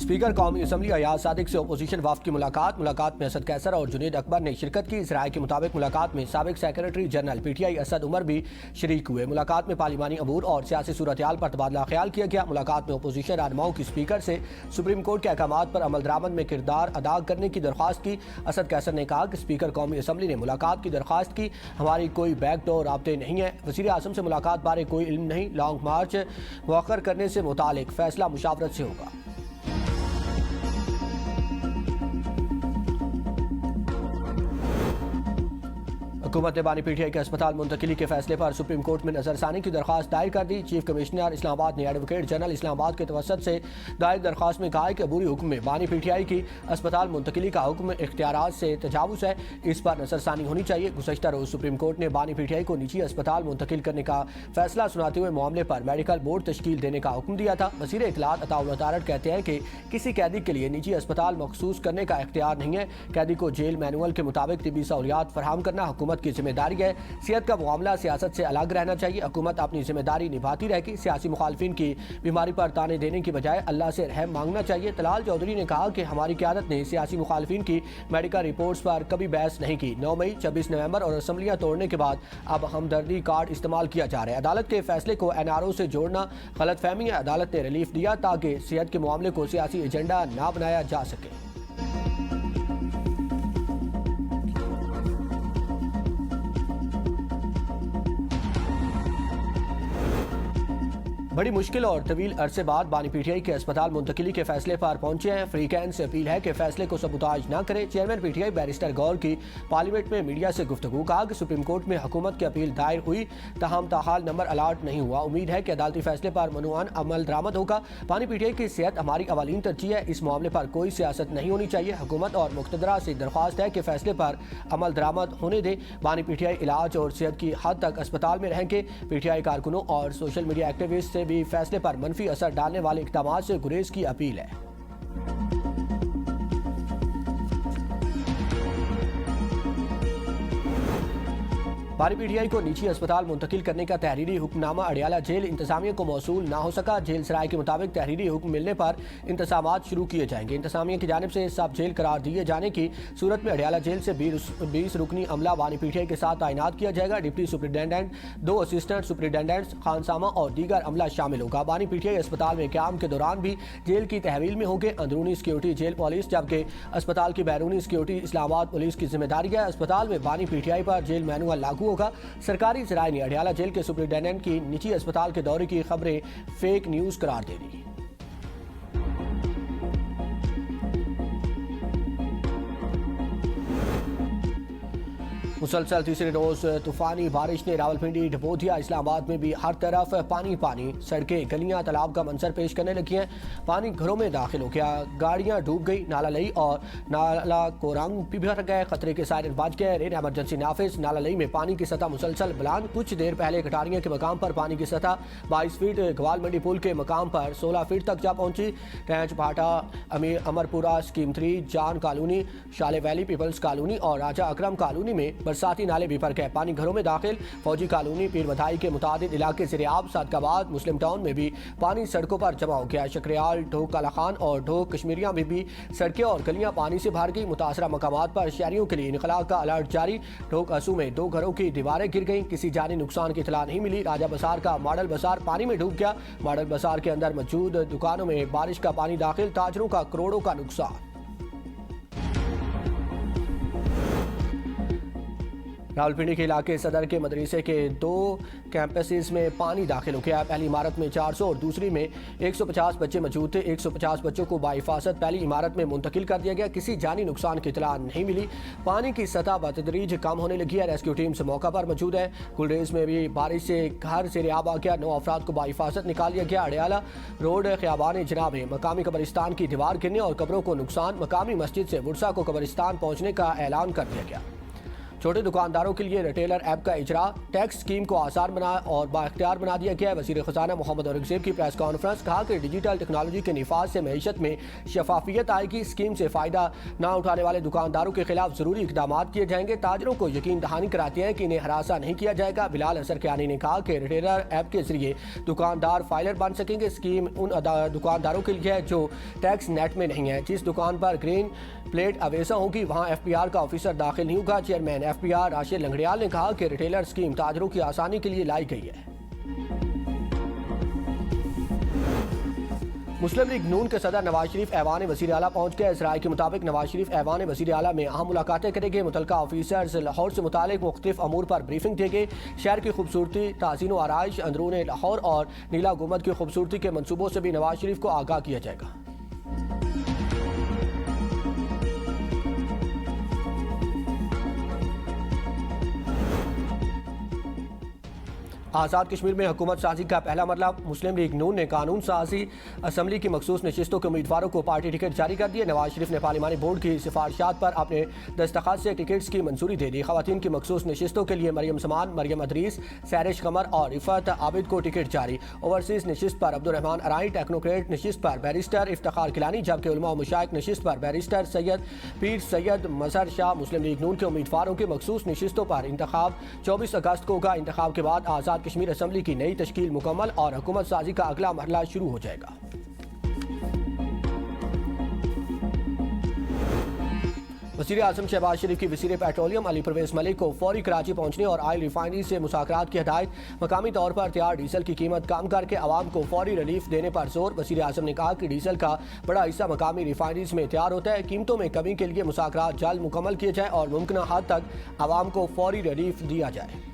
Speaker कौमी assembly Ayaz Sadiq से opposition वफ़द की मुलाकात में असद कैसर और जुनेद अकबर ने शिरकत की। इस राय के मुताबिक मुलाकात में साबिक secretary general PTI Asad Umar भी शरीक हुए। मुलाकात में पार्लिमानी अमूर और सियासी सूरत हाल पर तबादला ख्याल किया गया। मुलाकात में अपोजिशन रहनुमाओं की स्पीकर से सुप्रीम कोर्ट के अहकाम पर अमल दरामद में किरदार अदा करने की दरख्वास्त की। असद कैसर ने कहा कि स्पीकर कौमी असम्बली ने मुलाकात की दरख्वास्त की, हमारी कोई बैकडोर राब्ते नहीं है। वज़ीर आज़म से मुलाकात बारे कोई इल्म नहीं। लॉन्ग मार्च मुअख्खर करने से मुतालिक फैसला मुशावरत से होगा। हुकूमत ने बानी PTI के अस्पताल मुंतकिली के फैसले पर सुप्रीम कोर्ट में नजरसानी की दरख्वास्त दायर कर दी। चीफ कमिश्नर इस्लामाबाद ने एडवोकेट जनरल इस्लामाबाद के तवसत से दायर दरख्वास्त में कहा है कि अबूरी हुक्म में बानी PTI की अस्पताल मुंतकिली का हुक्म इख्तियारात से तजावुज़ है, इस पर नजरसानी होनी चाहिए। गुज़श्ता रोज़ सुप्रीम कोर्ट ने बानी PTI को निजी अस्पताल मुंतकिल करने का फैसला सुनाते हुए मामले पर मेडिकल बोर्ड तश्कील देने का हुक्म दिया था। वज़ीर इत्तलात अताउल तारड़ कहते हैं कि किसी कैदी के लिए निजी अस्पताल मखसूस करने का इख्तियार नहीं है। कैदी को जेल मैनुअल के मुताबिक तिब्बी सहूलियात फराहम करना हुकूमत की जिम्मेदारी है। सेहत का मामला सियासत से अलग रहना चाहिए। हुकूमत अपनी जिम्मेदारी निभाती रहेगी। सियासी मुखालफिन की बीमारी पर ताने देने की बजाय अल्लाह से रहम मांगना चाहिए। तलाल चौधरी ने कहा कि हमारी क़यादत ने सियासी मुखालफिन की मेडिकल रिपोर्ट्स पर कभी बहस नहीं की। 9 मई 26 नवंबर और असम्बलियाँ तोड़ने के बाद अब हमदर्दी कार्ड इस्तेमाल किया जा रहा है। अदालत के फैसले को NRO से जोड़ना गलत फहमी है। अदालत ने रिलीफ दिया ताकि सेहत के मामले को सियासी एजेंडा ना बनाया जा सके। बड़ी मुश्किल और तवील अरसे बाद बानी PTI के अस्पताल मुंतकिली के फैसले पर पहुंचे हैं। फ्रीकैन से अपील है कि फैसले को सबूताज न करें। चेयरमैन PTI बैरिस्टर गौर की पार्लियामेंट में मीडिया से गुफ्तगू, कहा कि सुप्रीम कोर्ट में हुकूमत की अपील दायर हुई, तहम ताहाल नंबर अलाट नहीं हुआ। उम्मीद है कि अदालती फैसले पर मनुआन अमल दरामद होगा। बानी PTI की सेहत हमारी अवालीन तरजीह है, इस मामले पर कोई सियासत नहीं होनी चाहिए। हुकूमत और मुक़्तदरा से दरख्वास्त है कि फैसले पर अमल दरामद होने दें। बानी PTI इलाज और सेहत की हद तक अस्पताल में रहेंगे। PTI कारकुनों और सोशल मीडिया एक्टिविस्ट से भी फैसले पर मनफी असर डालने वाले इक़दामात से गुरेज की अपील है। बानी PTI को निजी अस्पताल मुंतकिल करने का तहरीरी हुक्मनामा अडियाला जेल इंतजामिया को मौसूल ना हो सका। जेल सराय के मुताबिक तहरीरी हुक्म मिलने पर इंतजामात शुरू किए जाएंगे। इंतजामिया की जानिब से सब जेल करार दिए जाने की सूरत में अडियाला जेल से 20 रुकनी अमला बानी PTI के साथ तैनात किया जाएगा। डिप्टी सुपरिटेंडेंट, 2 असिस्टेंट सुपरिटेंडेंट्स, खानसामा और दीगर अमला शामिल होगा। बानी PTI अस्पताल में क्याम के दौरान भी जेल की तहवील में होंगे। अंदरूनी सिक्योरिटी जेल पुलिस, जबकि अस्पताल की बैरूनी सिक्योरिटी इस्लामाबाद पुलिस की जिम्मेदारी है। अस्पताल में बानी PTI पर जेल मैनुअल लागू होगा। सरकारी ज़राए ने अडियाला जेल के सुपरिटेंडेंट की निजी अस्पताल के दौरे की खबरें फेक न्यूज़ करार दे दी। मुसलसल तीसरे रोज तूफानी बारिश ने रावलपिंडी, ढपोदिया, इस्लामाबाद में भी हर तरफ पानी पानी। सड़कें, गलियां तालाब का मंजर पेश करने लगी हैं। पानी घरों में दाखिल हो गया, गाड़ियां डूब गई। नाला लई और नाला कोरंग भी भर गए। खतरे के सायरन बज गए। रेन एमरजेंसी नाफिज। नाला लई में पानी की सतह मुसलसल बुलंद। कुछ देर पहले कटारियां के मकाम पर पानी की सतह 22 फीट, ग्वाल मंडी पुल के मकाम पर 16 फीट तक जा पहुंची। टैंच भाटा, अमरपुरा, स्कीम 3, जान कॉलोनी, शाले वैली, पीपल्स कॉलोनी और राजा अकरम कॉलोनी में बरसाती नाले भी भर गए। पानी घरों में दाखिल। फौजी कॉलोनी, पीर बधाई के मुतादिद इलाके ज़ेर-ए-आब। सादकाबाद, मुस्लिम टाउन में भी पानी सड़कों पर जमा हो गया। शक्रियाल, ढोक काला खान और ढोक कश्मीरिया में भी सड़कें और गलियां पानी से भर गई। मुतासरा मकामात पर शहरियों के लिए इनकला का अलर्ट जारी। ढोक असू में 2 घरों की दीवारें गिर गईं। किसी जानी नुकसान की इतला नहीं मिली। राजा बसार का मॉडल बाजार पानी में डूब गया। मॉडल बाजार के अंदर मौजूद दुकानों में बारिश का पानी दाखिल। ताजरों का करोड़ों का नुकसान। रावलपिंडी के इलाके सदर के मदरसे के 2 कैंपसेस में पानी दाखिल हो गया। पहली इमारत में 400 और दूसरी में 150 बच्चे मौजूद थे। 150 बच्चों को बाहिफाजत पहली इमारत में मुंतकिल कर दिया गया। किसी जानी नुकसान की इतला नहीं मिली। पानी की सतह बतदरीज कम होने लगी है। रेस्क्यू टीम से मौका पर मौजूद है। गुलरेज में भी बारिश से घर ज़ेर-ए-आब आ गया। 9 अफराद को बाहिफाजत निकाल लिया गया। अडियाला रोड ख़ियाबान जनाब में मकामी कब्रिस्तान की दीवार गिरने और कब्रों को नुकसान। मकामी मस्जिद से वुरसा को कब्रिस्तान पहुँचने का ऐलान कर दिया गया। छोटे दुकानदारों के लिए रिटेलर ऐप का इजरा, टैक्स स्कीम को आसान बना और बाख्तियार बना दिया गया है। वज़ीर ख़ज़ाना मोहम्मद औरंगज़ेब की प्रेस कॉन्फ्रेंस, कहा कि डिजिटल टेक्नोलॉजी के निफाज से मईशत में शफाफियत आएगी। स्कीम से फ़ायदा न उठाने वाले दुकानदारों के खिलाफ ज़रूरी इक़दाम किए जाएंगे। ताजरों को यकीन दहानी कराते हैं कि इन्हें हरासा नहीं किया जाएगा। बिलाल असर कियानी ने कहा कि रिटेलर ऐप के जरिए दुकानदार फाइलर बन सकेंगे। स्कीम उन दुकानदारों के लिए है जो टैक्स नेट में नहीं है। जिस दुकान पर ग्रीन प्लेट अवेसा होगी वहां FPR का ऑफिसर दाखिल नहीं होगा। चेयरमैन FPR राशिद लंगड़ियाल ने कहा कि रिटेलर स्कीम ताजरों की आसानी के लिए लाई गई है। मुस्लिम लीग नून के सदर नवाज शरीफ ऐवान वज़ीर आला पहुंच गए। इस राय के मुताबिक नवाज शरीफ ऐवान वज़ीर आला में अहम मुलाकातें करेंगे। मुतल्लिका ऑफिसर्स लाहौर से मुतालिक मुख्तलिफ अमूर पर ब्रीफिंग देंगे। शहर की खूबसूरती, ताज़ीन व आराइश, अंदरून लाहौर और नीला गुंबद की खूबसूरती के मनसूबों से भी नवाज शरीफ को आगाह किया जाएगा। आज़ाद कश्मीर में हुकूमत साजी का पहला मरला, मुस्लिम लीग नून ने कानून साजी असम्बली की मखसूस नशिस्तों के उम्मीदवारों को पार्टी टिकट जारी कर दिए। नवाज शरीफ ने पार्लिमानी बोर्ड की सिफारिशात पर अपने दस्तखत से टिकट्स की मंजूरी दे दी। खवातीन की मखसूस नशिस्तों के लिए मरियम समान, मरियम अदरीस, सैरिश कमर और रिफत आबिद को टिकट जारी। ओवरसीज नशिस्त पर अब्दुर्रहमान अराई, टेक्नोक्रेट नशिस्त पर बैरिस्टर इफ्तिखार किलानी, जबकि उलमा व मुशाइख नशिस्त पर बैरिस्टर सैयद पीर सैयद मजहर शाह। मुस्लिम लीग नून के उम्मीदवारों की मखसूस नशिस्तों पर इंतखाब 24 अगस्त को होगा। इंतखाब के बाद आज़ाद कश्मीर असम्बली की नई तश्कील मुकम्मल और हुकूमत साजी का अगला मरहला शुरू हो जाएगा। वज़ीर आज़म शहबाज शरीफ की वज़ीर पेट्रोलियम अली परवेज़ मलिक को फौरी कराची पहुंचने और ऑयल रिफाइनरी से मुज़ाकरात की हिदायत। मकामी तौर पर तैयार डीजल की कीमत कम करके आवाम को फौरी रिलीफ देने पर जोर। वज़ीर आज़म ने कहा कि डीजल का बड़ा हिस्सा मकामी रिफाइनरीज में तैयार होता है। कीमतों में कमी के लिए मुज़ाकरात जल्द मुकम्मल किए जाए और मुमकिन हद तक आवाम को फौरी रिलीफ दिया जाए।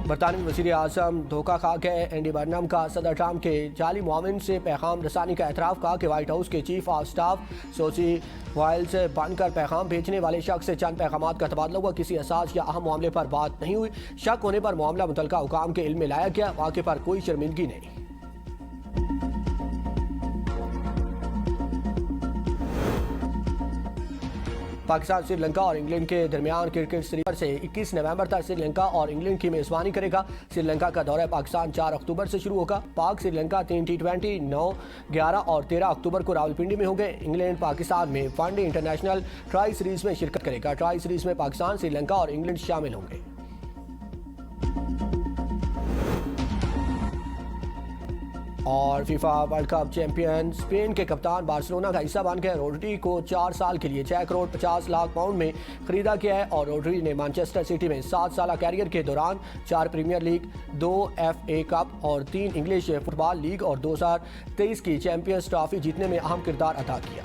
बरतानवी वज़ीर आज़म धोखा खा गए। एंडी बर्नम का सदर ट्रंप के जाली मुआविन से पैगाम रसानी का एतराफ़। कहा कि व्हाइट हाउस के chief of staff Sochi while से बनकर पैगाम भेजने वाले शख्स से चंद पैगामात का तबादला हुआ। किसी असास या अहम मामले पर बात नहीं हुई। शक होने पर मामला मुतल्लिका हुकाम के इल्म में लाया गया। वाक़े पर कोई शर्मिंदगी नहीं। पाकिस्तान श्रीलंका और इंग्लैंड के दरमियान क्रिकेट सीरीज से 21 नवंबर तक श्रीलंका और इंग्लैंड की मेज़बानी करेगा। श्रीलंका का दौरा पाकिस्तान 4 अक्टूबर से शुरू होगा। पाक श्रीलंका 3 T20 9, 11 और 13 अक्टूबर को रावलपिंडी में होंगे। इंग्लैंड पाकिस्तान में वनडे इंटरनेशनल ट्राई सीरीज में शिरकत करेगा। ट्राई सीरीज में पाकिस्तान, श्रीलंका और इंग्लैंड शामिल होंगे। और FIFA world cup champion Spain के कप्तान बार्सिलोना का हिस्सा बन गए। रोड्री को 4 साल के लिए 6 करोड़ 50 लाख पाउंड में खरीदा गया है और रोड्री ने मैनचेस्टर सिटी में 7 साल कैरियर के दौरान 4 प्रीमियर लीग, 2 FA कप और 3 इंग्लिश फुटबॉल लीग और 2023 की चैंपियंस ट्रॉफी जीतने में अहम किरदार अदा किया।